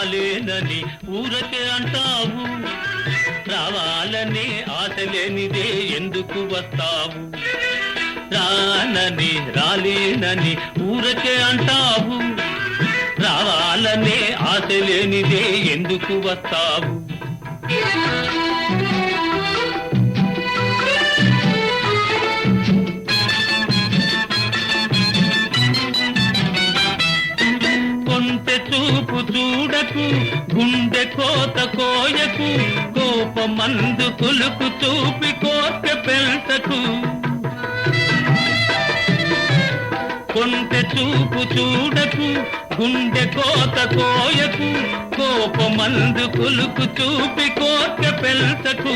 రాలేనని ఊరకే అంటావు, రావాలనే ఆశ లేనిదే ఎందుకు వస్తావు? రానని రాలేనని ఊరకే అంటావు, రావాలనే ఆశ లేనిదే ఎందుకు వస్తావు? కొంటె చూపు చూడకు, గుండె కోత కోయకు, కోపమందు కులుకు చూపి కోర్క పెంచకు. కొంటె చూపు చూడకు, గుండె కోత కోయకు, కోపమందు కులుకు చూపి కోర్క పెంచకు.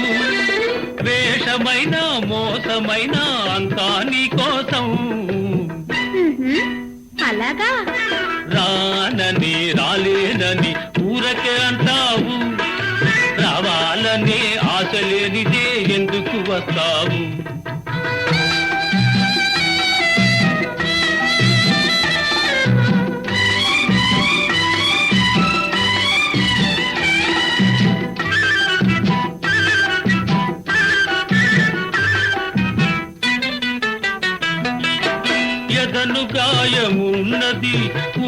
వేషమైన మోసమైన అంతా నీ కోసం. అలాగా? రానని రాలేనని ఊరకే అంటావు, రావాలనే ఆశ లేనిదే ఎందుకు వస్తావు? ఎదను గాయమున్నది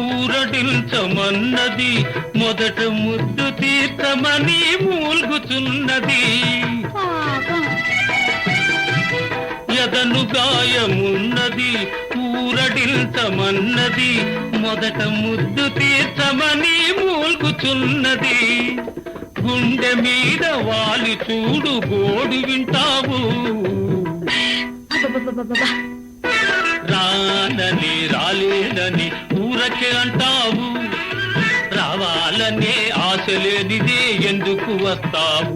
ఊరడించమన్నది, మొదట ముద్దు తీర్చమని మూల్గుచున్నది. ఎదను గాయమున్నది ఊరడించమన్నది, మొదట ముద్దు తీర్చమని మూల్గుచున్నది. గుండె మీద వాలి చూడు గోడు వింటావు. రానని రాలేనని ఊరకే అంటావు, రావాలనే ఆశ లేనిదే ఎందుకు వస్తావు?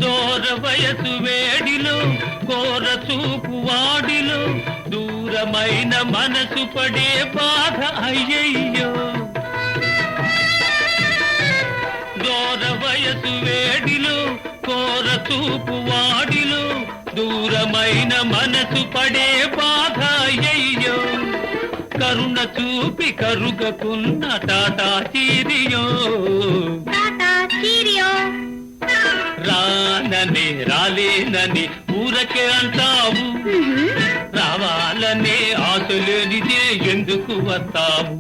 దూర వయసు వేడిలో కోర చూపు వాడిలో, దూరమైన మనసు పడే బాధ అయ్యయ్యో. దూర వయసు వేడిలో కోర చూపు వాడిలో, దూరమైన మనసు పడే బాధ అయ్యయ్యో. కరుణ చూపి కరుగకున్న టాటా చీరియో. రానని రాలేనని ఊరకే అంటావు, రావాలనే ఆశ లేనిదే ఎందుకు వస్తావు?